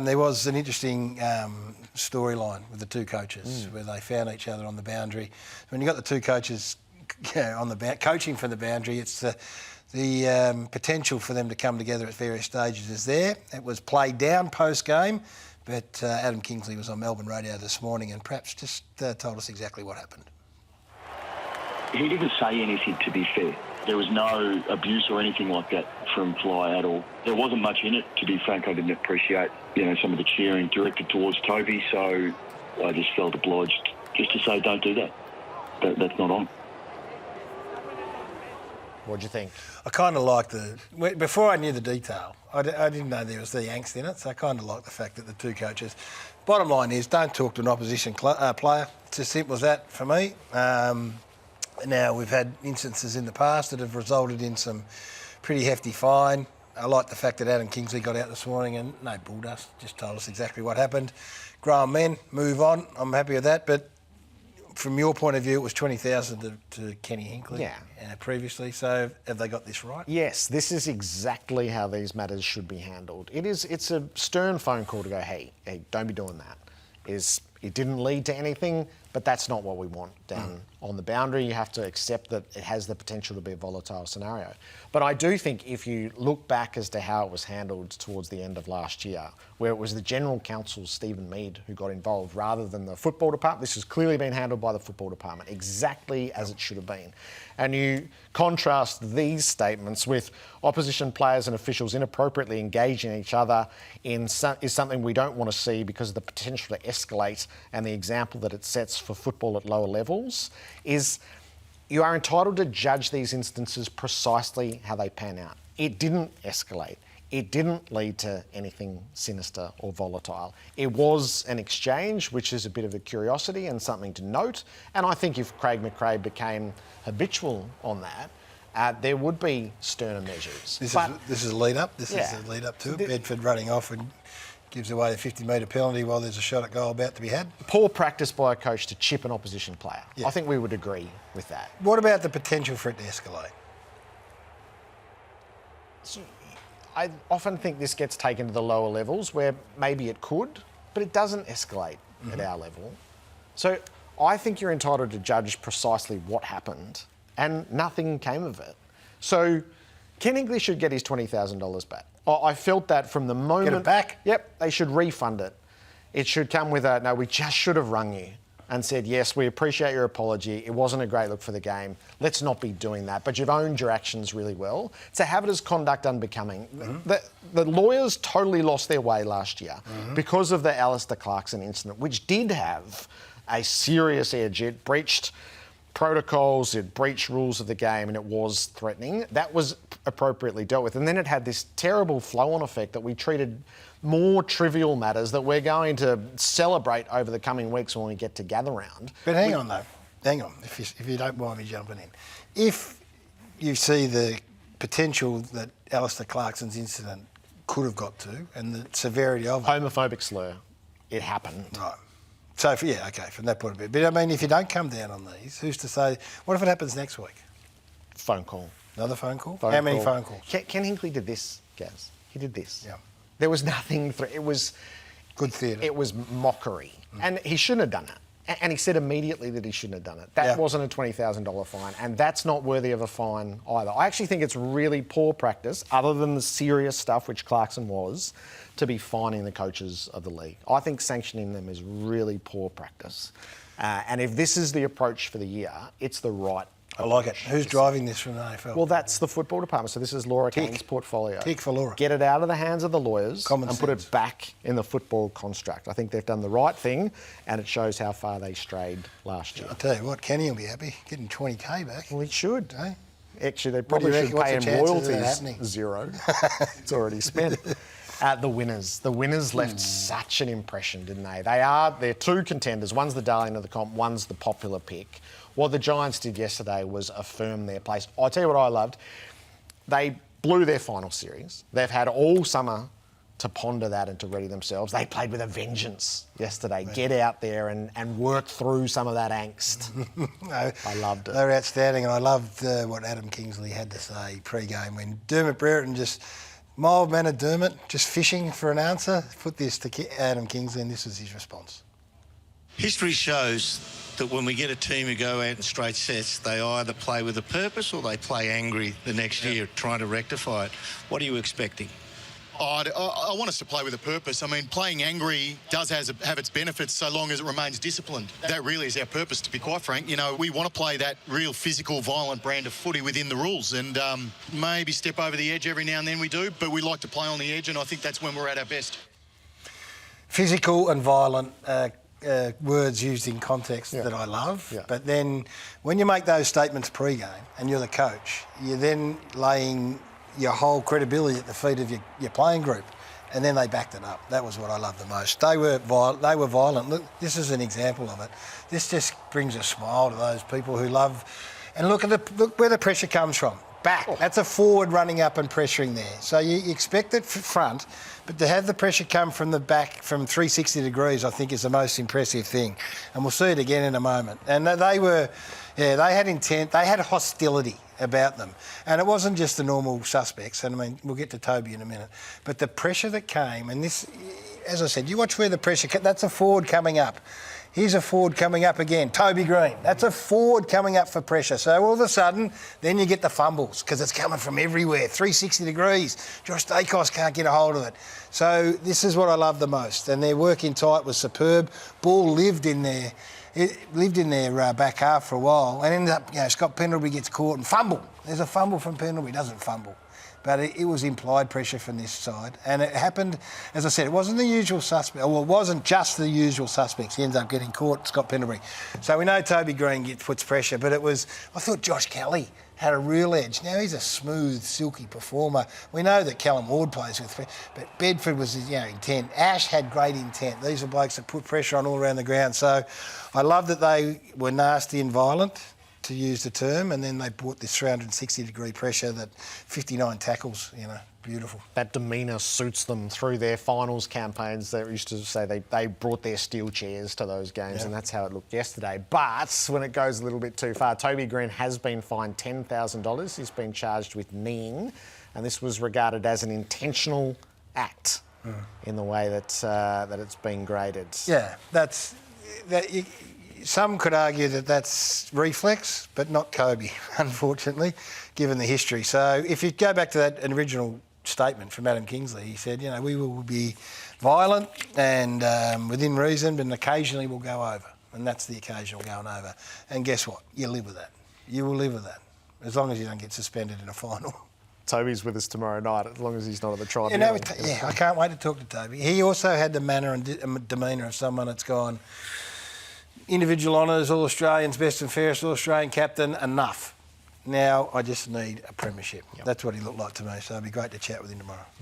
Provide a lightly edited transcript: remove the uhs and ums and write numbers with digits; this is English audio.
There was an interesting storyline with the two coaches where they found each other on the boundary. When you've got the two coaches on the coaching from the boundary, it's the potential for them to come together at various stages is there. It was played down post-game, but Adam Kingsley was on Melbourne radio this morning and perhaps just told us exactly what happened. He didn't say anything, to be fair. There was no abuse or anything like that from Fly at all. There wasn't much in it, to be frank. I didn't appreciate, some of the cheering directed towards Toby, so I just felt obliged just to say, don't do that. That's not on. What do you think? I kind of like before I knew the detail, I didn't know there was the angst in it, so I kind of like the fact that the two coaches... Bottom line is, don't talk to an opposition player. It's as simple as that for me. Now, we've had instances in the past that have resulted in some pretty hefty fine. I like the fact that Adam Kingsley got out this morning and no bulldust, just told us exactly what happened. Grown men, move on. I'm happy with that, but from your point of view, it was 20,000 to Kenny Hinkley previously. So have they got this right? Yes, this is exactly how these matters should be handled. It's a stern phone call to go, hey, don't be doing that. It didn't lead to anything, but that's not what we want down on the boundary. You have to accept that it has the potential to be a volatile scenario. But I do think if you look back as to how it was handled towards the end of last year, where it was the General Counsel, Stephen Mead, who got involved rather than the football department, this has clearly been handled by the football department, exactly as it should have been. And you contrast these statements with opposition players and officials inappropriately engaging each other is something we don't want to see because of the potential to escalate, and the example that it sets for football at lower levels is you are entitled to judge these instances precisely how they pan out. It didn't escalate. It didn't lead to anything sinister or volatile. It was an exchange, which is a bit of a curiosity and something to note. And I think if Craig McRae became habitual on that, there would be sterner measures. This is a lead up. This is a lead up to it. Bedford running off and gives away a 50-metre penalty while there's a shot at goal about to be had. Poor practice by a coach to chip an opposition player. I think we would agree with that. What about the potential for it to escalate? I often think this gets taken to the lower levels where maybe it could, but it doesn't escalate at our level. So I think you're entitled to judge precisely what happened, and nothing came of it. So Ken Hinkley should get his $20,000 back. I felt that from the moment... Get it back? Yep, they should refund it. It should come with no, we just should have rung you and said, yes, we appreciate your apology. It wasn't a great look for the game. Let's not be doing that. But you've owned your actions really well. To have it as conduct unbecoming. The lawyers totally lost their way last year because of the Alistair Clarkson incident, which did have a serious edge. It breached protocols, it breached rules of the game, and it was threatening. That was appropriately dealt with. And then it had this terrible flow-on effect that we treated more trivial matters that we're going to celebrate over the coming weeks when we get to gather round. But hang on, if you don't mind me jumping in. If you see the potential that Alistair Clarkson's incident could have got to and the severity of it... Homophobic slur. It happened. Right. So, from that point of view. But, I mean, if you don't come down on these, who's to say... What if it happens next week? Phone call. Another phone call? How many phone calls? Ken Hinkley did this, Gaz. He did this. Yeah. There was nothing... It was... Good theatre. It was mockery. And he shouldn't have done it. And he said immediately that he shouldn't have done it. That wasn't a $20,000 fine, and that's not worthy of a fine either. I actually think it's really poor practice, other than the serious stuff, which Clarkson was, to be fining the coaches of the league. I think sanctioning them is really poor practice. And if this is the approach for the year, it's the right I like it. Who's driving this from the AFL? Well, that's the football department. So this is Laura Kane's portfolio. Tick for Laura. Get it out of the hands of the lawyers and put it back in the football construct. I think they've done the right thing, and it shows how far they strayed last year. I'll tell you what, Kenny will be happy getting 20k back. Well, he should. Eh? Actually, they probably should pay him royalties. Zero. It's already spent. The winners left such an impression, didn't they? They're two contenders. One's the darling of the comp, one's the popular pick. What the Giants did yesterday was affirm their place. I'll tell you what I loved. They blew their final series. They've had all summer to ponder that and to ready themselves. They played with a vengeance yesterday. Yeah. Get out there and work through some of that angst. I loved it. They were outstanding, and I loved what Adam Kingsley had to say pre-game when Dermot Brereton just Mild-mannered Dermot, just fishing for an answer. Put this to Adam Kingsley, and this was his response. History shows that when we get a team who go out in straight sets, they either play with a purpose or they play angry the next year, trying to rectify it. What are you expecting? I want us to play with a purpose. I mean, playing angry does have its benefits so long as it remains disciplined. That really is our purpose, to be quite frank. You know, we want to play that real physical, violent brand of footy within the rules, and maybe step over the edge every now and then we do, but we like to play on the edge, and I think that's when we're at our best. Physical and violent words used in context that I love, but then when you make those statements pre-game and you're the coach, you're then laying your whole credibility at the feet of your playing group, and then they backed it up. That was what I loved the most. They were violent. Look, this is an example of it. This just brings a smile to those people who love. And look where the pressure comes from. Back. That's a forward running up and pressuring there. So you expect it front, but to have the pressure come from the back from 360 degrees, I think is the most impressive thing. And we'll see it again in a moment. And they had intent. They had hostility about them. And it wasn't just the normal suspects, and I mean, we'll get to Toby in a minute, but the pressure that came, and this, as I said, you watch where the pressure, that's a forward coming up. Here's a forward coming up again, Toby Greene. That's a forward coming up for pressure. So all of a sudden, then you get the fumbles, because it's coming from everywhere, 360 degrees. Josh Dacos can't get a hold of it. So this is what I love the most, and their work in tight was superb. Ball lived in there. It lived in their back half for a while and ended up, Scott Pendlebury gets caught and fumble. There's a fumble from Pendlebury, doesn't fumble. But it was implied pressure from this side. And it happened, as I said, it wasn't the usual suspect. Well, it wasn't just the usual suspects. He ends up getting caught, Scott Pendlebury. So we know Toby Greene puts pressure, but I thought Josh Kelly had a real edge. Now, he's a smooth, silky performer. We know that Callum Ward plays with, but Bedford was, intent. Ash had great intent. These are blokes that put pressure on all around the ground. So I love that they were nasty and violent, to use the term, and then they brought this 360-degree pressure that 59 tackles, beautiful. That demeanour suits them through their finals campaigns. They used to say they brought their steel chairs to those games, and that's how it looked yesterday. But when it goes a little bit too far, Toby Greene has been fined $10,000. He's been charged with kneeing, and this was regarded as an intentional act in the way that it's been graded. Yeah, some could argue that that's reflex, but not Kobe, unfortunately, given the history. So if you go back to that original statement from Adam Kingsley, he said, we will be violent and within reason, but occasionally we'll go over. And that's the occasional going over. And guess what? You live with that. You will live with that, as long as you don't get suspended in a final. Toby's with us tomorrow night, as long as he's not at the tribunal. I can't wait to talk to Toby. He also had the manner and demeanour of someone that's gone, individual honours, All Australians, best and fairest All Australian captain, enough. Now I just need a premiership. That's what he looked like to me, so it'd be great to chat with him tomorrow.